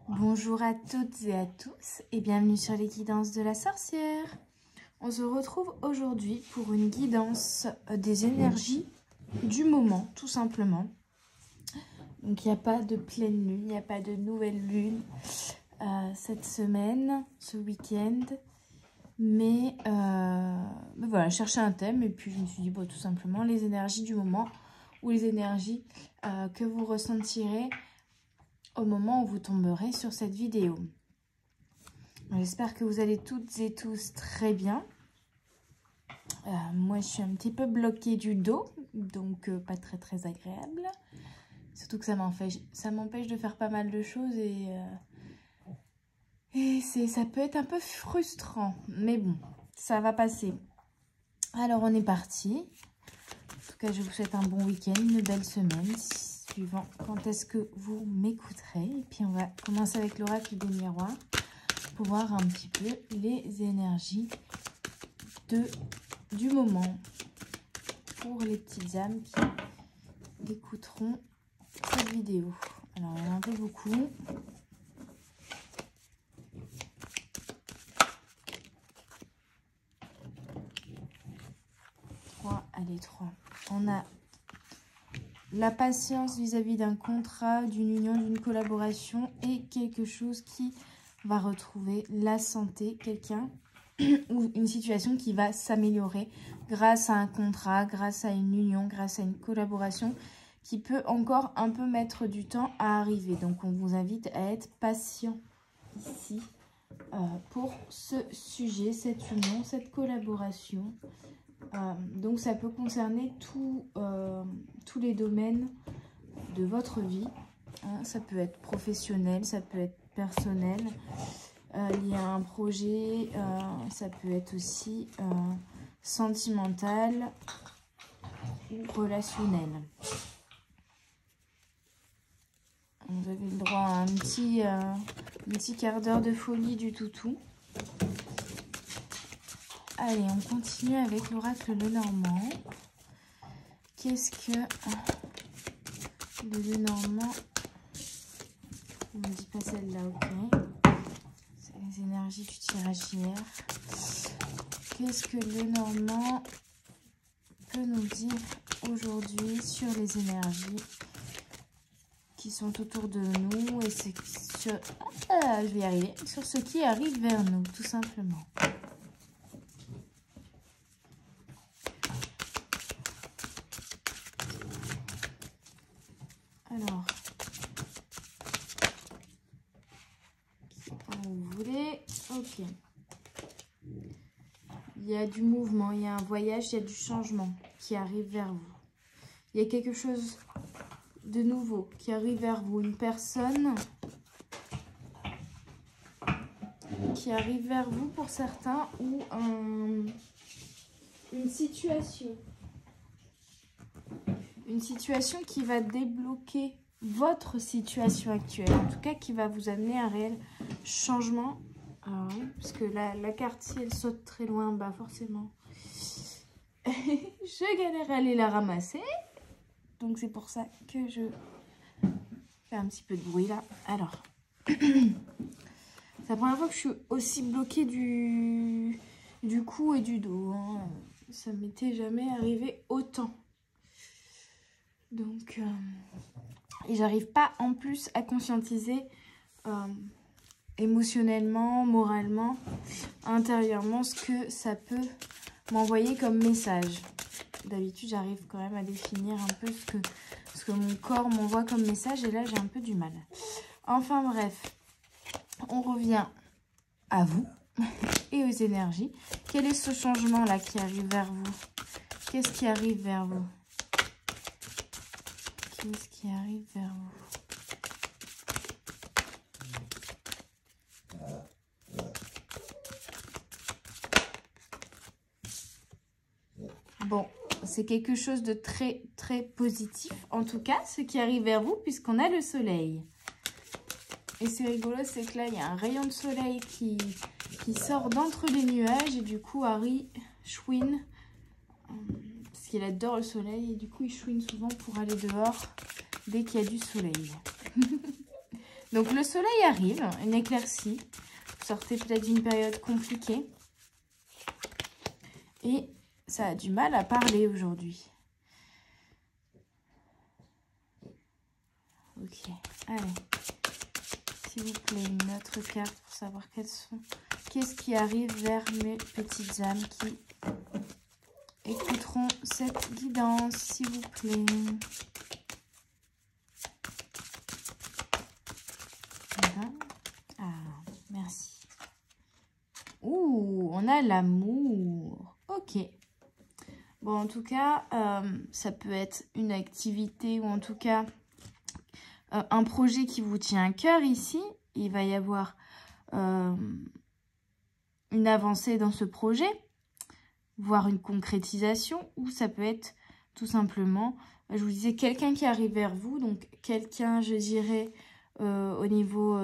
Bonjour à toutes et à tous et bienvenue sur les guidances de la sorcière. On se retrouve aujourd'hui pour une guidance des énergies du moment, tout simplement. Donc il n'y a pas de pleine lune, il n'y a pas de nouvelle lune cette semaine, ce week-end. Mais voilà, je cherchais un thème et puis je me suis dit tout simplement les énergies du moment ou les énergies que vous ressentirez au moment où vous tomberez sur cette vidéo. J'espère que vous allez toutes et tous très bien. Moi, je suis un petit peu bloquée du dos, donc pas très agréable. Surtout que ça m'empêche de faire pas mal de choses et ça peut être un peu frustrant. Mais bon, ça va passer. Alors, on est parti. En tout cas, je vous souhaite un bon week-end, une belle semaine, suivant quand est-ce que vous m'écouterez. Et puis, on va commencer avec l'oracle des miroirs pour voir un petit peu les énergies du moment pour les petites âmes qui écouteront cette vidéo. Alors, il y en a un peu beaucoup. Allez, 3. On a la patience vis-à-vis d'un contrat, d'une union, d'une collaboration et quelque chose qui va retrouver la santé, quelqu'un ou une situation qui va s'améliorer grâce à un contrat, grâce à une union, grâce à une collaboration qui peut encore un peu mettre du temps à arriver. Donc, on vous invite à être patient ici pour ce sujet, cette union, cette collaboration. Donc ça peut concerner tous les domaines de votre vie. Ça peut être professionnel, ça peut être personnel, lié à un projet, ça peut être aussi sentimental ou relationnel. Vous avez le droit à un petit quart d'heure de folie du toutou. Allez, on continue avec l'oracle Lenormand. Qu'est-ce que le Lenormand? On ne me dit pas celle-là, ok. C'est les énergies du tirage hier. Qu'est-ce que le Lenormand peut nous dire aujourd'hui sur les énergies qui sont autour de nous et sur, je vais y arriver, sur ce qui arrive vers nous, tout simplement. Alors, quand vous voulez, ok. Il y a du mouvement, il y a un voyage, il y a du changement qui arrive vers vous. Il y a quelque chose de nouveau qui arrive vers vous. Une personne qui arrive vers vous pour certains ou une situation. Une situation qui va débloquer votre situation actuelle. En tout cas, qui va vous amener à un réel changement. Alors, oui, parce que la carte, si elle saute très loin, bah forcément, je galère à aller la ramasser. Donc, c'est pour ça que je fais un petit peu de bruit là. Alors, c'est la première fois que je suis aussi bloquée du cou et du dos. Hein. Ça m'était jamais arrivé autant. Donc, et j'arrive pas en plus à conscientiser émotionnellement, moralement, intérieurement ce que ça peut m'envoyer comme message. D'habitude, j'arrive quand même à définir un peu ce que mon corps m'envoie comme message et là, j'ai un peu du mal. Enfin bref, on revient à vous et aux énergies. Quel est ce changement-là qui arrive vers vous? Qu'est-ce qui arrive vers vous? Qu'est-ce qui arrive vers vous? Bon, c'est quelque chose de très positif. En tout cas, ce qui arrive vers vous, puisqu'on a le soleil. Et c'est rigolo, c'est que là, il y a un rayon de soleil qui sort d'entre les nuages. Et du coup, Harry chouine, parce qu'il adore le soleil. Et du coup, il chouine souvent pour aller dehors dès qu'il y a du soleil. Donc le soleil arrive, une éclaircie. Vous sortez peut-être d'une période compliquée. Et ça a du mal à parler aujourd'hui. Ok, allez. S'il vous plaît, une autre carte pour savoir qu'est-ce qui arrive vers mes petites âmes qui écouteront cette guidance, s'il vous plaît. Voilà. Ah, merci. Ouh, on a l'amour. Ok. Bon, en tout cas, ça peut être une activité ou en tout cas un projet qui vous tient à cœur ici. Il va y avoir une avancée dans ce projet, voire une concrétisation, ou ça peut être tout simplement, je vous disais, quelqu'un qui arrive vers vous, donc quelqu'un, je dirais, au niveau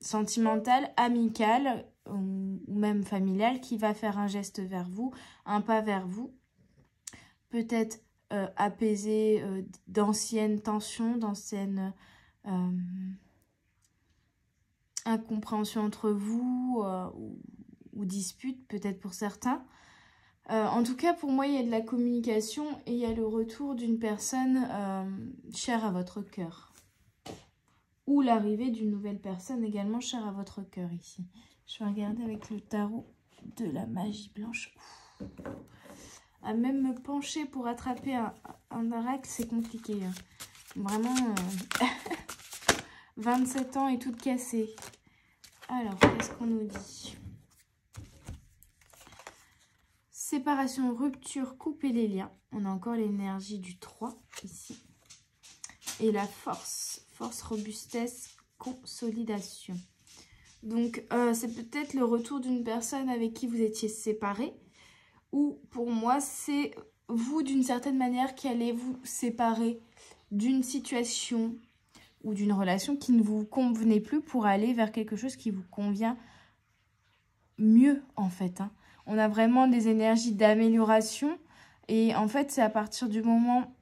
sentimental, amical ou même familial, qui va faire un geste vers vous, un pas vers vous, peut-être apaiser d'anciennes tensions, d'anciennes incompréhensions entre vous ou disputes, peut-être pour certains. En tout cas, pour moi, il y a de la communication et il y a le retour d'une personne chère à votre cœur. Ou l'arrivée d'une nouvelle personne également chère à votre cœur ici. Je vais regarder avec le tarot de la magie blanche. À même me pencher pour attraper un oracle, c'est compliqué. Hein. Vraiment, 27 ans et toute cassée. Alors, qu'est-ce qu'on nous dit? Séparation, rupture, couper les liens. On a encore l'énergie du 3 ici. Et la force. Force, robustesse, consolidation. Donc, c'est peut-être le retour d'une personne avec qui vous étiez séparés. Ou pour moi, c'est vous, d'une certaine manière, qui allez vous séparer d'une situation ou d'une relation qui ne vous convenait plus pour aller vers quelque chose qui vous convient mieux, en fait. Hein. On a vraiment des énergies d'amélioration. Et en fait, c'est à partir du moment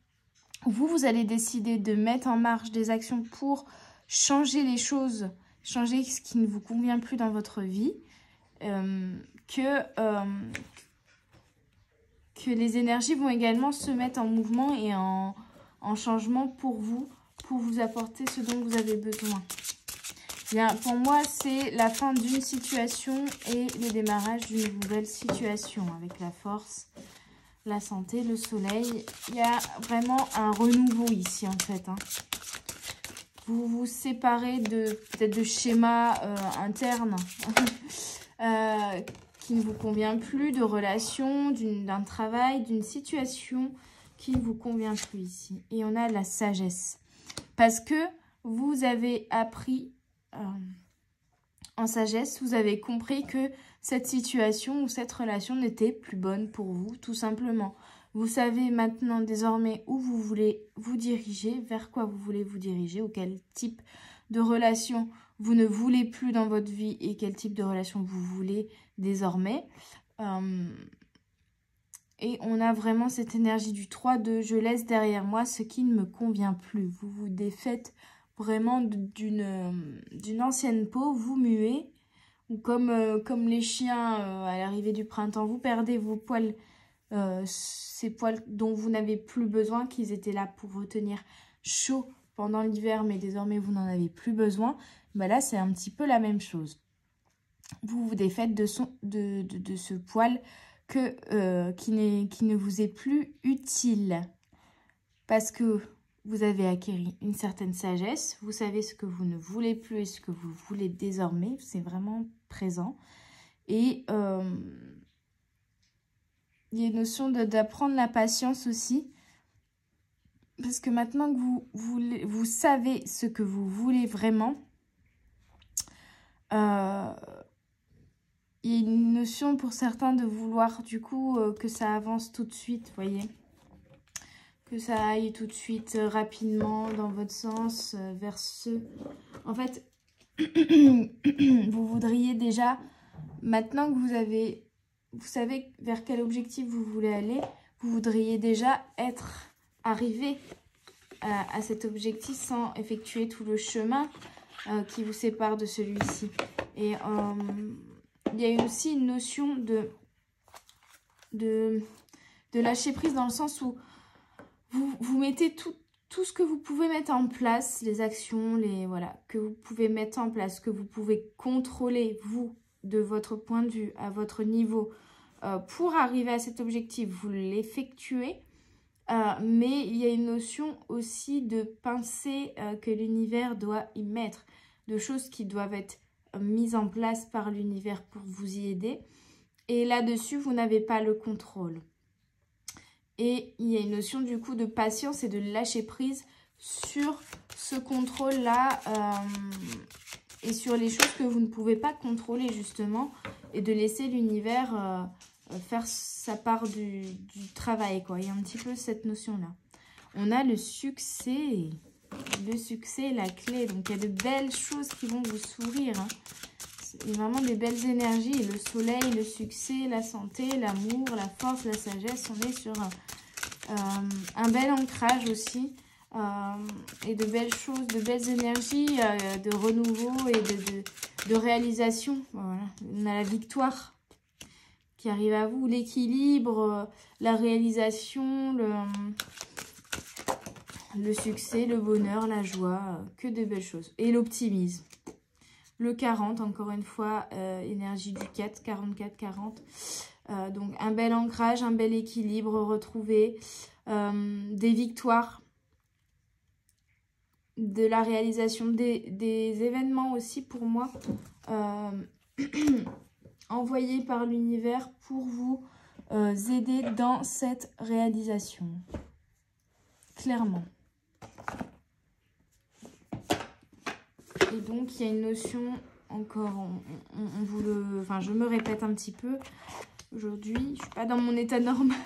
où vous allez décider de mettre en marche des actions pour changer les choses, changer ce qui ne vous convient plus dans votre vie, que les énergies vont également se mettre en mouvement et en changement pour vous apporter ce dont vous avez besoin. Bien, pour moi, c'est la fin d'une situation et le démarrage d'une nouvelle situation avec la force, la santé, le soleil. Il y a vraiment un renouveau ici, en fait. Hein. Vous vous séparez peut-être de schémas internes qui ne vous convient plus, de relations, d'un travail, d'une situation qui ne vous convient plus ici. Et on a la sagesse. Parce que vous avez appris en sagesse, vous avez compris que cette situation ou cette relation n'était plus bonne pour vous, tout simplement. Vous savez maintenant désormais où vous voulez vous diriger, vers quoi vous voulez vous diriger, ou quel type de relation vous ne voulez plus dans votre vie et quel type de relation vous voulez désormais. Et on a vraiment cette énergie du 3 de « je laisse derrière moi ce qui ne me convient plus ». Vous vous défaites vraiment d'une ancienne peau, vous muez, ou comme les chiens à l'arrivée du printemps, vous perdez vos poils, ces poils dont vous n'avez plus besoin, qu'ils étaient là pour vous tenir chaud pendant l'hiver, mais désormais vous n'en avez plus besoin. Ben là, c'est un petit peu la même chose. Vous vous défaites de ce poil qui ne vous est plus utile. Parce que vous avez acquis une certaine sagesse. Vous savez ce que vous ne voulez plus et ce que vous voulez désormais. C'est vraiment présent. Et il y a une notion d'apprendre la patience aussi. Parce que maintenant que vous savez ce que vous voulez vraiment, il y a une notion pour certains de vouloir du coup que ça avance tout de suite, vous voyez. Que ça aille tout de suite, rapidement, dans votre sens, vers ce... En fait, vous voudriez déjà, maintenant que vous savez vers quel objectif vous voulez aller, vous voudriez déjà être arrivé à cet objectif sans effectuer tout le chemin qui vous sépare de celui-ci. Et il y a aussi une notion de lâcher prise dans le sens où vous mettez tout ce que vous pouvez mettre en place, les actions, voilà, que vous pouvez mettre en place, que vous pouvez contrôler, vous, de votre point de vue, à votre niveau, pour arriver à cet objectif, vous l'effectuez. Mais il y a une notion aussi de pensée que l'univers doit y mettre, de choses qui doivent être mises en place par l'univers pour vous y aider. Et là-dessus, vous n'avez pas le contrôle. Et il y a une notion du coup de patience et de lâcher prise sur ce contrôle-là et sur les choses que vous ne pouvez pas contrôler justement et de laisser l'univers faire sa part du travail, quoi. Il y a un petit peu cette notion-là. On a le succès. Le succès est la clé. Donc, il y a de belles choses qui vont vous sourire. Hein. Il y a vraiment des belles énergies. Le soleil, le succès, la santé, l'amour, la force, la sagesse. On est sur un bel ancrage aussi. Et de belles choses, de belles énergies, de renouveau et de réalisation. Voilà. On a la victoire qui arrive à vous, l'équilibre, la réalisation, le succès, le bonheur, la joie, que de belles choses. Et l'optimisme. Le 40, encore une fois, énergie du 4, 44, 40. Donc un bel ancrage, un bel équilibre retrouvé, des victoires, de la réalisation des événements aussi pour moi. Envoyé par l'univers pour vous aider dans cette réalisation. Clairement. Et donc, il y a une notion, encore, on vous le... Enfin, je me répète un petit peu. Aujourd'hui, je ne suis pas dans mon état normal.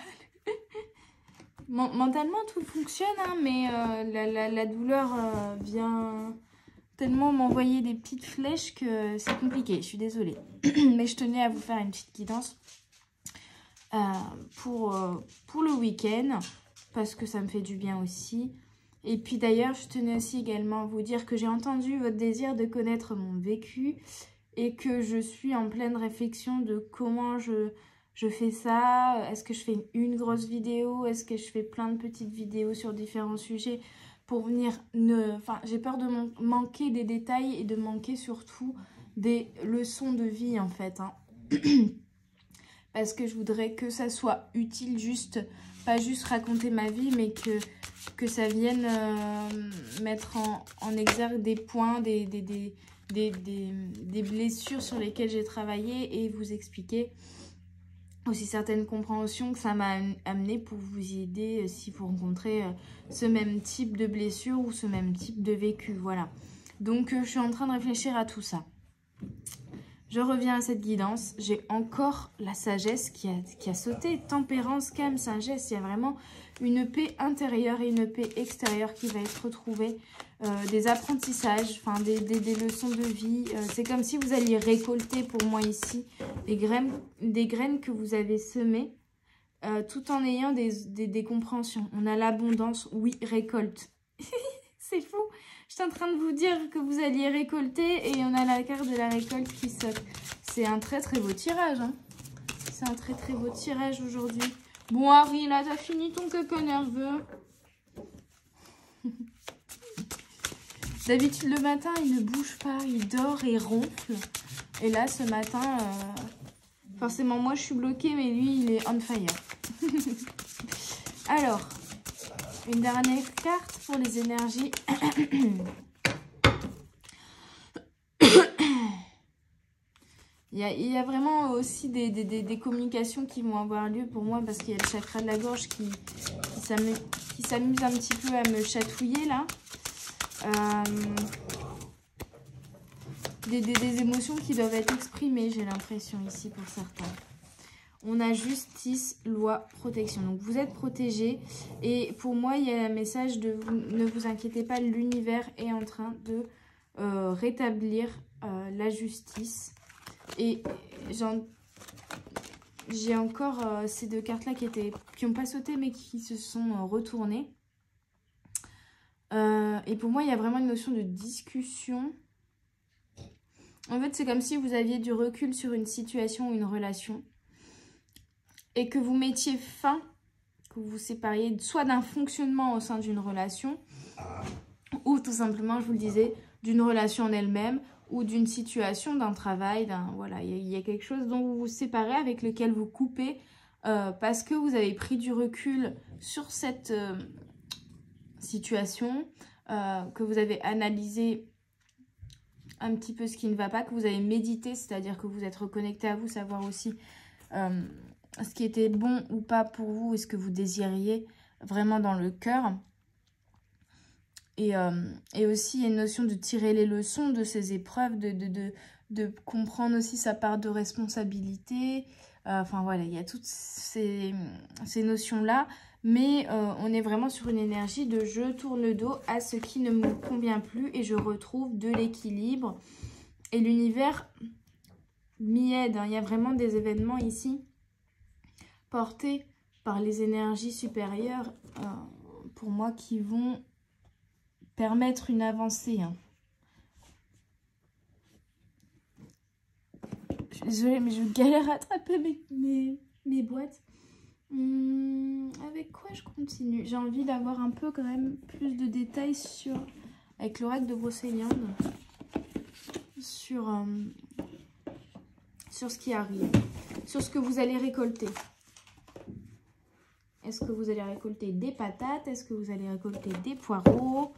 Mentalement, tout fonctionne, hein, mais la douleur vient... tellement m'envoyer des petites flèches que c'est compliqué, je suis désolée. Mais je tenais à vous faire une petite guidance pour le week-end, parce que ça me fait du bien aussi. Et puis d'ailleurs, je tenais aussi également à vous dire que j'ai entendu votre désir de connaître mon vécu et que je suis en pleine réflexion de comment je fais ça. Est-ce que je fais une grosse vidéo? Est-ce que je fais plein de petites vidéos sur différents sujets? Pour venir, enfin, j'ai peur de manquer des détails et de manquer surtout des leçons de vie en fait. Hein. Parce que je voudrais que ça soit utile, juste, pas juste raconter ma vie, mais que ça vienne mettre en exergue des points, des blessures sur lesquelles j'ai travaillé et vous expliquer aussi certaines compréhensions que ça m'a amené pour vous y aider si vous rencontrez ce même type de blessure ou ce même type de vécu. Voilà. Donc, je suis en train de réfléchir à tout ça. Je reviens à cette guidance. J'ai encore la sagesse qui a sauté. Tempérance, calme, sagesse. Il y a vraiment une paix intérieure et une paix extérieure qui va être retrouvée. Des apprentissages, enfin des leçons de vie. C'est comme si vous alliez récolter pour moi ici des graines que vous avez semées tout en ayant des compréhensions. On a l'abondance, oui, récolte. C'est fou. Je suis en train de vous dire que vous alliez récolter et on a la carte de la récolte qui saute. C'est un très très beau tirage. Hein. C'est un très très beau tirage aujourd'hui. Bon Harry, là t'as fini ton coco nerveux. D'habitude le matin il ne bouge pas, il dort et ronfle. Et là ce matin, forcément moi je suis bloquée mais lui il est on fire. Alors, une dernière carte pour les énergies. Il y a vraiment aussi des communications qui vont avoir lieu pour moi parce qu'il y a le chakra de la gorge qui s'amuse un petit peu à me chatouiller là. Des émotions qui doivent être exprimées, j'ai l'impression ici pour certains. On a justice, loi, protection. Donc vous êtes protégés et pour moi il y a un message de ne vous inquiétez pas, l'univers est en train de rétablir la justice. Et j'ai encore ces deux cartes là qui n'ont pas sauté mais qui se sont retournées. Et pour moi il y a vraiment une notion de discussion En fait, c'est comme si vous aviez du recul sur une situation ou une relation et que vous mettiez fin, que vous vous sépariez soit d'un fonctionnement au sein d'une relation ou tout simplement, je vous le disais, d'une relation en elle-même ou d'une situation, d'un travail, voilà, il y a quelque chose dont vous vous séparez, avec lequel vous coupez parce que vous avez pris du recul sur cette situation, que vous avez analysé un petit peu ce qui ne va pas, que vous avez médité, c'est-à-dire que vous êtes reconnecté à vous, savoir aussi ce qui était bon ou pas pour vous et ce que vous désiriez vraiment dans le cœur. Et aussi, il y a une notion de tirer les leçons de ces épreuves, de comprendre aussi sa part de responsabilité. Enfin, voilà, il y a toutes ces notions-là. Mais on est vraiment sur une énergie de je tourne le dos à ce qui ne me convient plus et je retrouve de l'équilibre. Et l'univers m'y aide, hein. Il y a vraiment des événements ici portés par les énergies supérieures, pour moi, qui vont permettre une avancée. Hein. Je suis désolée, mais je galère à attraper mes boîtes. Avec quoi je continue? J'ai envie d'avoir un peu quand même plus de détails avec l'oracle de Brocéliande sur ce qui arrive, sur ce que vous allez récolter. Est-ce que vous allez récolter des patates? Est-ce que vous allez récolter des poireaux?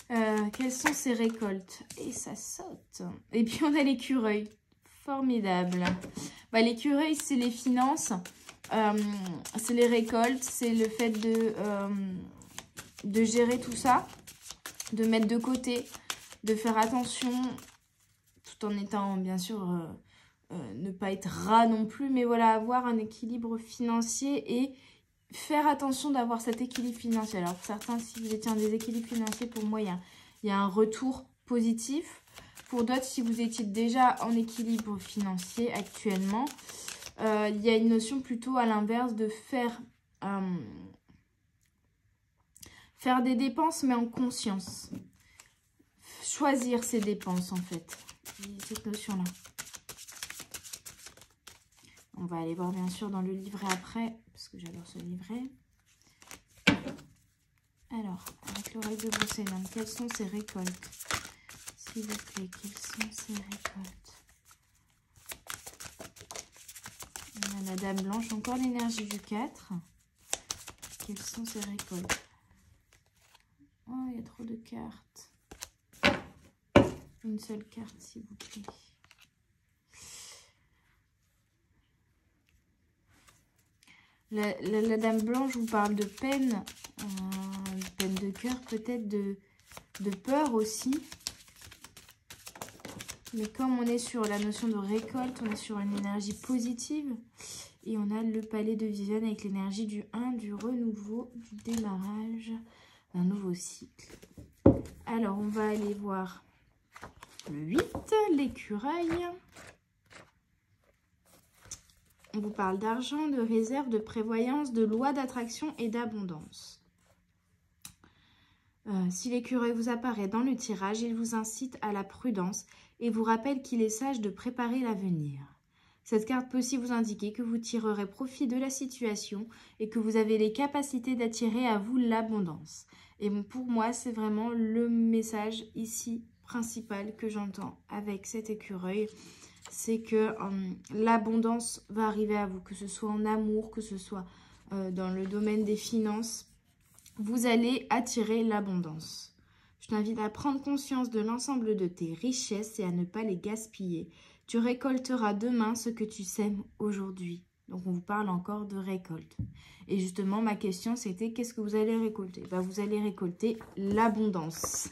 Quelles sont ces récoltes? Et ça saute. Et puis on a l'écureuil. Formidable. Bah, l'écureuil, c'est les finances, c'est les récoltes, c'est le fait de gérer tout ça, de mettre de côté, de faire attention, tout en étant bien sûr ne pas être rat non plus, mais voilà, avoir un équilibre financier et faire attention d'avoir cet équilibre financier. Alors pour certains, si vous étiez en déséquilibre financier, pour moi, il y a un retour positif. Pour d'autres, si vous étiez déjà en équilibre financier actuellement, il y a une notion plutôt à l'inverse de faire des dépenses, mais en conscience. Choisir ses dépenses, en fait. Cette notion-là. On va aller voir, bien sûr, dans le livret après, parce que j'adore ce livret. Alors, avec l'oreille de Brocéliande, quelles sont ces récoltes? S'il vous plaît, quelles sont ces récoltes? On a la dame blanche, encore l'énergie du 4. Quelles sont ces récoltes? Oh, il y a trop de cartes. Une seule carte, s'il vous plaît. La dame blanche vous parle de peine, peine de cœur, peut-être de peur aussi. Mais comme on est sur la notion de récolte, on est sur une énergie positive. Et on a le palais de Viviane avec l'énergie du 1, du renouveau, du démarrage, d'un nouveau cycle. Alors, on va aller voir le 8, l'écureuil. On vous parle d'argent, de réserve, de prévoyance, de loi d'attraction et d'abondance. Si l'écureuil vous apparaît dans le tirage, il vous incite à la prudence et vous rappelle qu'il est sage de préparer l'avenir. Cette carte peut aussi vous indiquer que vous tirerez profit de la situation et que vous avez les capacités d'attirer à vous l'abondance. Et pour moi, c'est vraiment le message ici principal que j'entends avec cet écureuil. C'est que l'abondance va arriver à vous, que ce soit en amour, que ce soit dans le domaine des finances. Vous allez attirer l'abondance. Je t'invite à prendre conscience de l'ensemble de tes richesses et à ne pas les gaspiller. Tu récolteras demain ce que tu sèmes aujourd'hui. Donc, on vous parle encore de récolte. Et justement, ma question, c'était qu'est-ce que vous allez récolter? Ben, vous allez récolter l'abondance,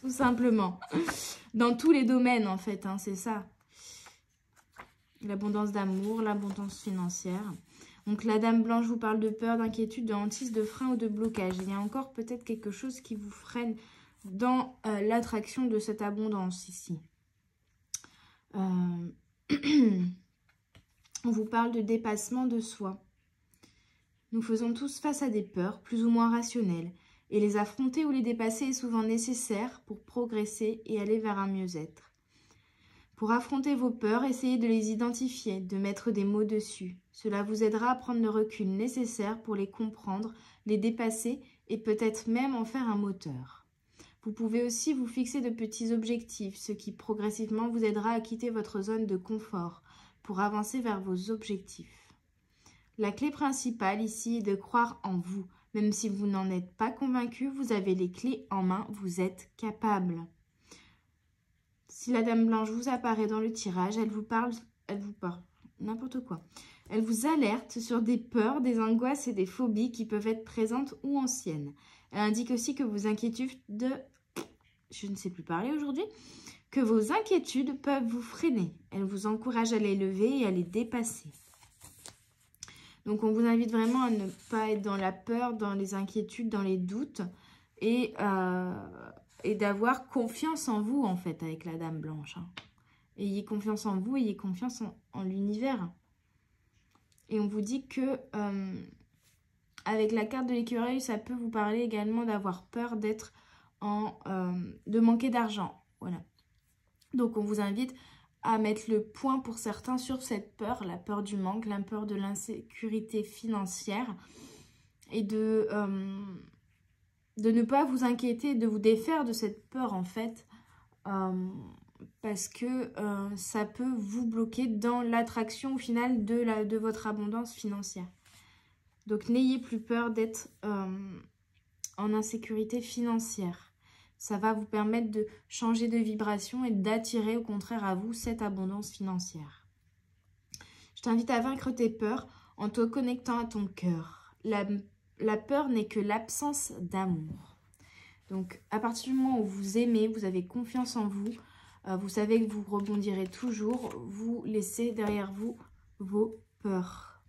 tout simplement. Dans tous les domaines, en fait, hein, c'est ça. L'abondance d'amour, l'abondance financière. Donc, la dame blanche vous parle de peur, d'inquiétude, de hantise, de frein ou de blocage. Il y a encore peut-être quelque chose qui vous freine dans l'attraction de cette abondance ici. On vous parle de dépassement de soi. Nous faisons tous face à des peurs, plus ou moins rationnelles. Et les affronter ou les dépasser est souvent nécessaire pour progresser et aller vers un mieux-être. Pour affronter vos peurs, essayez de les identifier, de mettre des mots dessus. Cela vous aidera à prendre le recul nécessaire pour les comprendre, les dépasser et peut-être même en faire un moteur. Vous pouvez aussi vous fixer de petits objectifs, ce qui progressivement vous aidera à quitter votre zone de confort pour avancer vers vos objectifs. La clé principale ici est de croire en vous. Même si vous n'en êtes pas convaincu, vous avez les clés en main, vous êtes capable. Si la Dame Blanche vous apparaît dans le tirage, elle vous parle, n'importe quoi. Elle vous alerte sur des peurs, des angoisses et des phobies qui peuvent être présentes ou anciennes. Elle indique aussi que vos inquiétudes je ne sais plus parler aujourd'hui, que vos inquiétudes peuvent vous freiner. Elle vous encourage à les lever et à les dépasser. Donc, on vous invite vraiment à ne pas être dans la peur, dans les inquiétudes, dans les doutes et d'avoir confiance en vous, en fait, avec la Dame Blanche. Hein. Ayez confiance en vous, ayez confiance en l'univers. Et on vous dit que avec la carte de l'écureuil, ça peut vous parler également d'avoir peur d'être de manquer d'argent. Voilà. Donc, on vous invite à mettre le point pour certains sur cette peur, la peur du manque, la peur de l'insécurité financière et de ne pas vous inquiéter, de vous défaire de cette peur en fait parce que ça peut vous bloquer dans l'attraction au final de votre abondance financière. Donc n'ayez plus peur d'être en insécurité financière. Ça va vous permettre de changer de vibration et d'attirer au contraire à vous cette abondance financière. Je t'invite à vaincre tes peurs en te connectant à ton cœur. La peur n'est que l'absence d'amour. Donc à partir du moment où vous aimez, vous avez confiance en vous, vous savez que vous rebondirez toujours, vous laissez derrière vous vos peurs.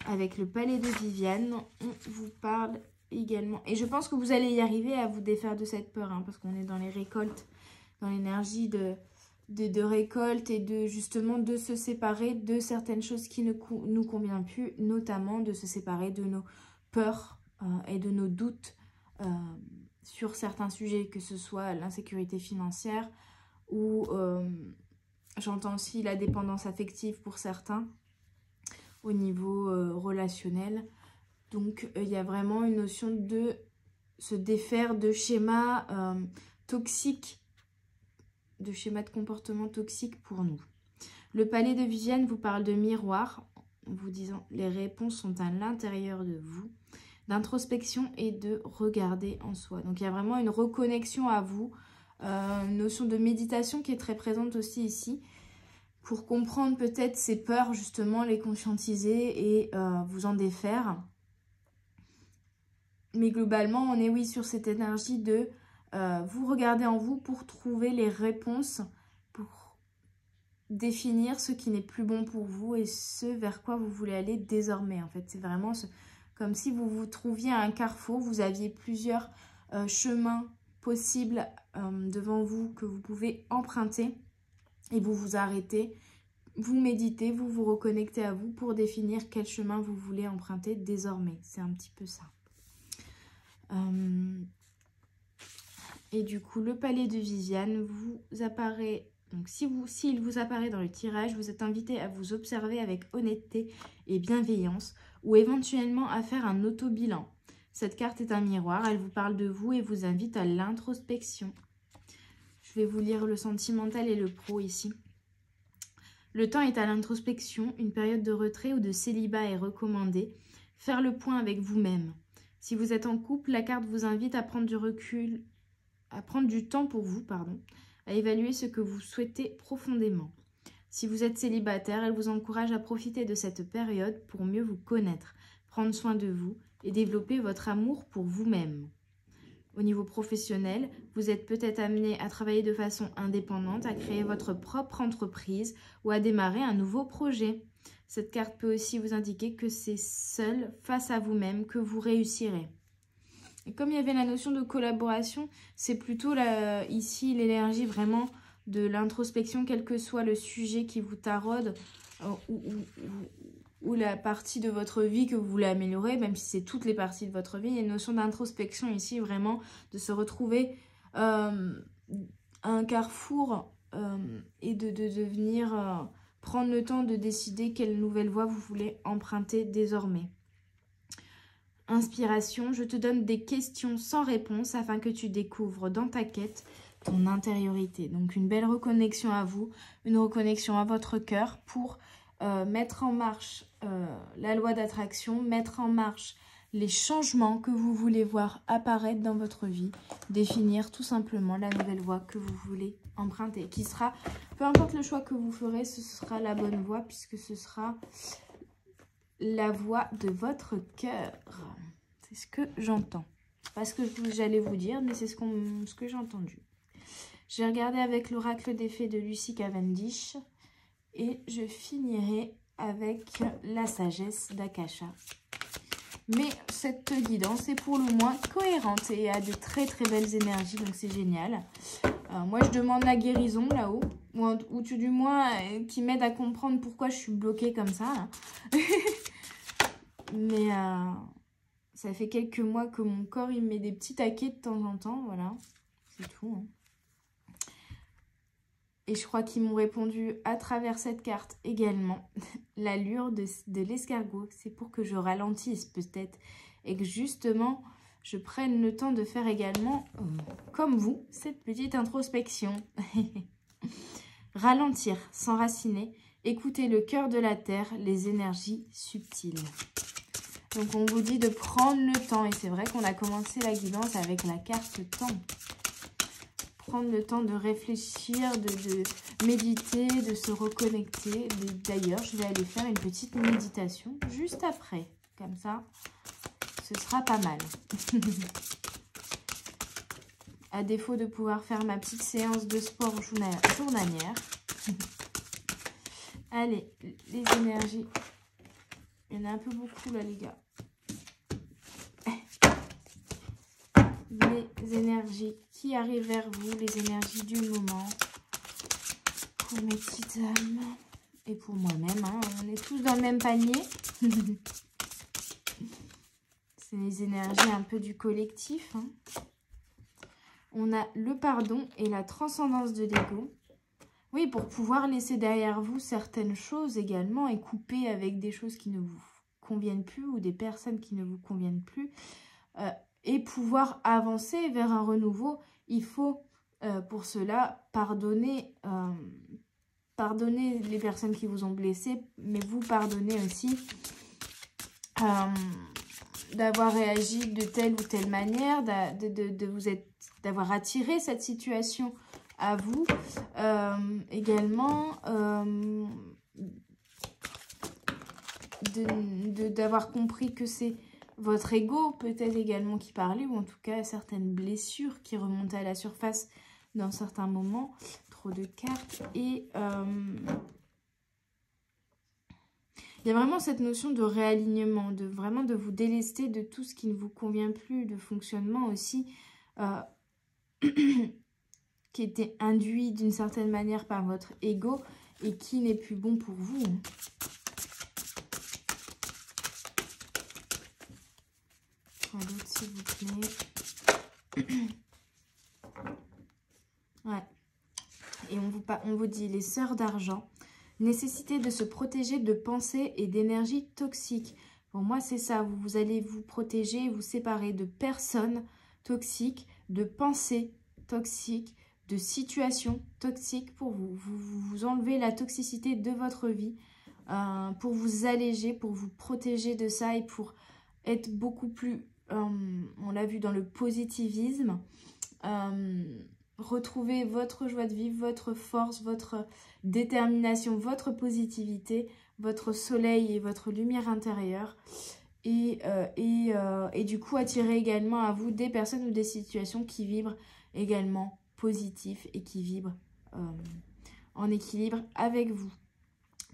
Avec le palais de Viviane, on vous parle également. Et je pense que vous allez y arriver à vous défaire de cette peur, hein, parce qu'on est dans les récoltes, dans l'énergie de récolte et de justement de se séparer de certaines choses qui ne nous conviennent plus, notamment de se séparer de nos peurs et de nos doutes sur certains sujets, que ce soit l'insécurité financière ou j'entends aussi la dépendance affective pour certains au niveau relationnel. Donc, il y a vraiment une notion de se défaire de schémas toxiques, de schémas de comportement toxiques pour nous. Le palais de Viviane vous parle de miroir, en vous disant les réponses sont à l'intérieur de vous, d'introspection et de regarder en soi. Donc, il y a vraiment une reconnexion à vous, une notion de méditation qui est très présente aussi ici, pour comprendre peut-être ces peurs, justement, les conscientiser et vous en défaire. Mais globalement, on est oui sur cette énergie de vous regarder en vous pour trouver les réponses, pour définir ce qui n'est plus bon pour vous et ce vers quoi vous voulez aller désormais. En fait, c'est vraiment comme si vous vous trouviez à un carrefour, vous aviez plusieurs chemins possibles devant vous que vous pouvez emprunter et vous vous arrêtez, vous méditez, vous vous reconnectez à vous pour définir quel chemin vous voulez emprunter désormais. C'est un petit peu ça. Et du coup, le palais de Viviane vous apparaît. Donc, s'il vous apparaît dans le tirage, vous êtes invité à vous observer avec honnêteté et bienveillance ou éventuellement à faire un auto-bilan. Cette carte est un miroir, elle vous parle de vous et vous invite à l'introspection. Je vais vous lire le sentimental et le pro ici. Le temps est à l'introspection, une période de retrait ou de célibat est recommandée. Faire le point avec vous-même. Si vous êtes en couple, la carte vous invite à prendre du recul, à prendre du temps pour vous, à évaluer ce que vous souhaitez profondément. Si vous êtes célibataire, elle vous encourage à profiter de cette période pour mieux vous connaître, prendre soin de vous et développer votre amour pour vous-même. Au niveau professionnel, vous êtes peut-être amené à travailler de façon indépendante, à créer votre propre entreprise ou à démarrer un nouveau projet. Cette carte peut aussi vous indiquer que c'est seul, face à vous-même, que vous réussirez. Et comme il y avait la notion de collaboration, c'est plutôt ici l'énergie vraiment de l'introspection, quel que soit le sujet qui vous taraude ou la partie de votre vie que vous voulez améliorer, même si c'est toutes les parties de votre vie. Il y a une notion d'introspection ici, vraiment, de se retrouver à un carrefour et de venir prendre le temps de décider quelle nouvelle voie vous voulez emprunter désormais. Inspiration, je te donne des questions sans réponse afin que tu découvres dans ta quête ton intériorité. Donc une belle reconnexion à vous, une reconnexion à votre cœur pour mettre en marche la loi d'attraction, mettre en marche les changements que vous voulez voir apparaître dans votre vie, définir tout simplement la nouvelle voie que vous voulez emprunter, qui sera, peu importe le choix que vous ferez, ce sera la bonne voie puisque ce sera la voie de votre cœur. C'est ce que j'entends. Pas ce que j'allais vous dire, mais c'est ce que j'ai entendu. J'ai regardé avec l'oracle des fées de Lucy Cavendish et je finirai avec la sagesse d'Akasha. Mais cette guidance est pour le moins cohérente et a de très très belles énergies, donc c'est génial. Moi je demande la guérison là-haut, ou du moins qui m'aide à comprendre pourquoi je suis bloquée comme ça. Hein. Mais ça fait quelques mois que mon corps il me met des petits taquets de temps en temps, voilà, c'est tout. Hein. Et je crois qu'ils m'ont répondu à travers cette carte également. L'allure de l'escargot, c'est pour que je ralentisse peut-être. Et que justement, je prenne le temps de faire également, comme vous, cette petite introspection. Ralentir, s'enraciner, écouter le cœur de la terre, les énergies subtiles. Donc on vous dit de prendre le temps. Et c'est vrai qu'on a commencé la guidance avec la carte temps. Prendre le temps de réfléchir, de méditer, de se reconnecter. D'ailleurs, je vais aller faire une petite méditation juste après. Comme ça, ce sera pas mal. À défaut de pouvoir faire ma petite séance de sport journalière. Allez, les énergies. Il y en a un peu beaucoup là, les gars. Les énergies qui arrivent vers vous, les énergies du moment, pour mes petites âmes et pour moi-même, hein, on est tous dans le même panier. C'est les énergies un peu du collectif. Hein. On a le pardon et la transcendance de l'ego. Oui, pour pouvoir laisser derrière vous certaines choses également et couper avec des choses qui ne vous conviennent plus ou des personnes qui ne vous conviennent plus. Et pouvoir avancer vers un renouveau, il faut pour cela pardonner les personnes qui vous ont blessé, mais vous pardonner aussi d'avoir réagi de telle ou telle manière, d'avoir attiré cette situation à vous. Également, d'avoir compris que c'est votre ego peut-être également qui parlait, ou en tout cas certaines blessures qui remontaient à la surface dans certains moments. Trop de cartes. Et il y a vraiment cette notion de réalignement, vraiment de vous délester de tout ce qui ne vous convient plus, de fonctionnement aussi qui était induit d'une certaine manière par votre ego et qui n'est plus bon pour vous. D'autres, s'il vous plaît. Ouais. Et on vous dit les sœurs d'argent. Nécessité de se protéger de pensées et d'énergie toxiques. Pour moi, c'est ça. Vous allez vous protéger, vous séparer de personnes toxiques, de pensées toxiques, de situations toxiques pour vous. Vous enlevez la toxicité de votre vie pour vous alléger, pour vous protéger de ça et pour être beaucoup plus... on l'a vu dans le positivisme, retrouver votre joie de vivre, votre force, votre détermination, votre positivité, votre soleil et votre lumière intérieure et du coup attirer également à vous des personnes ou des situations qui vibrent également positif et qui vibrent en équilibre avec vous.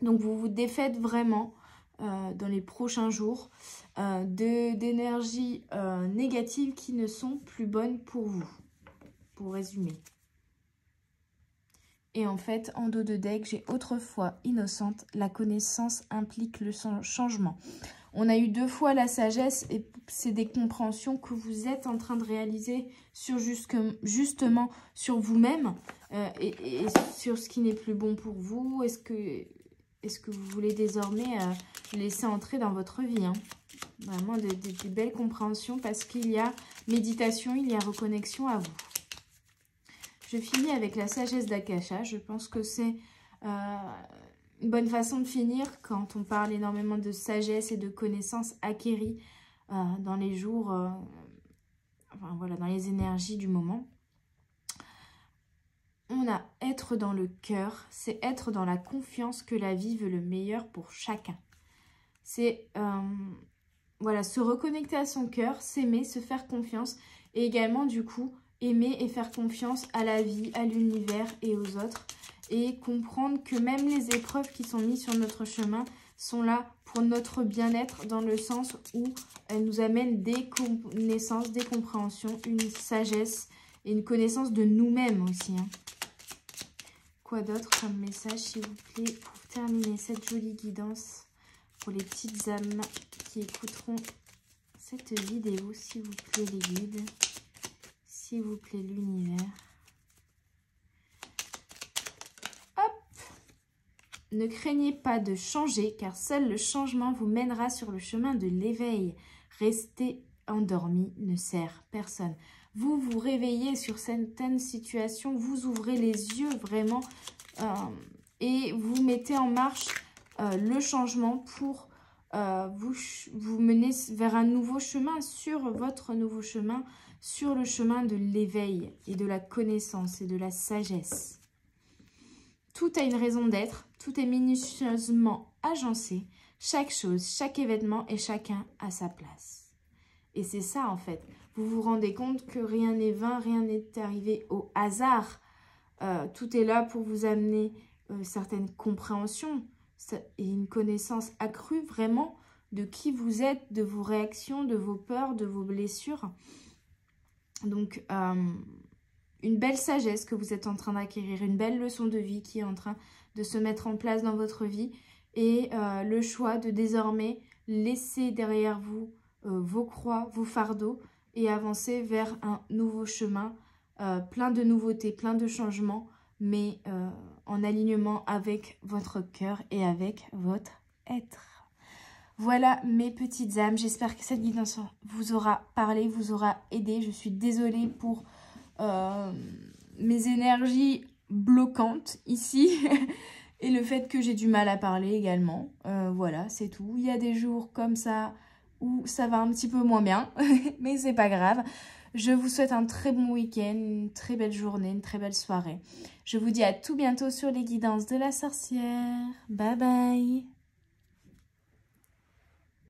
Donc vous vous défaites vraiment dans les prochains jours d'énergies négatives qui ne sont plus bonnes pour vous, pour résumer. Et en fait, en dos de deck, j'ai autrefois innocente. La connaissance implique le changement. On a eu 2 fois la sagesse et c'est des compréhensions que vous êtes en train de réaliser sur justement sur vous-même et sur ce qui n'est plus bon pour vous. Est-ce que vous voulez désormais laisser entrer dans votre vie, hein? Vraiment des belles compréhensions parce qu'il y a méditation, il y a reconnexion à vous. Je finis avec la sagesse d'Akasha. Je pense que c'est une bonne façon de finir quand on parle énormément de sagesse et de connaissances acquéries dans les jours, enfin voilà, dans les énergies du moment. On a être dans le cœur, c'est être dans la confiance que la vie veut le meilleur pour chacun. C'est voilà, se reconnecter à son cœur, s'aimer, se faire confiance et également du coup aimer et faire confiance à la vie, à l'univers et aux autres et comprendre que même les épreuves qui sont mises sur notre chemin sont là pour notre bien-être dans le sens où elles nous amènent des connaissances, des compréhensions, une sagesse et une connaissance de nous-mêmes aussi, hein. Quoi d'autre comme message s'il vous plaît pour terminer cette jolie guidance pour les petites âmes qui écouteront cette vidéo, s'il vous plaît les guides, s'il vous plaît l'univers. Hop! Ne craignez pas de changer car seul le changement vous mènera sur le chemin de l'éveil. Rester endormi ne sert personne. Vous vous réveillez sur certaines situations, vous ouvrez les yeux vraiment et vous mettez en marche le changement pour vous mener vers un nouveau chemin, sur votre nouveau chemin, sur le chemin de l'éveil et de la connaissance et de la sagesse. Tout a une raison d'être, tout est minutieusement agencé, chaque chose, chaque événement et chacun à sa place. Et c'est ça en fait, vous vous rendez compte que rien n'est vain, rien n'est arrivé au hasard. Tout est là pour vous amener certaines compréhensions et une connaissance accrue vraiment de qui vous êtes, de vos réactions, de vos peurs, de vos blessures. Donc, une belle sagesse que vous êtes en train d'acquérir, une belle leçon de vie qui est en train de se mettre en place dans votre vie et le choix de désormais laisser derrière vous vos croix, vos fardeaux et avancer vers un nouveau chemin, plein de nouveautés, plein de changements, mais en alignement avec votre cœur et avec votre être. Voilà mes petites âmes, j'espère que cette guidance vous aura parlé, vous aura aidé. Je suis désolée pour mes énergies bloquantes ici et le fait que j'ai du mal à parler également. Voilà, c'est tout. Il y a des jours comme ça où ça va un petit peu moins bien, mais c'est pas grave. Je vous souhaite un très bon week-end, une très belle journée, une très belle soirée. Je vous dis à tout bientôt sur les guidances de la sorcière. Bye bye!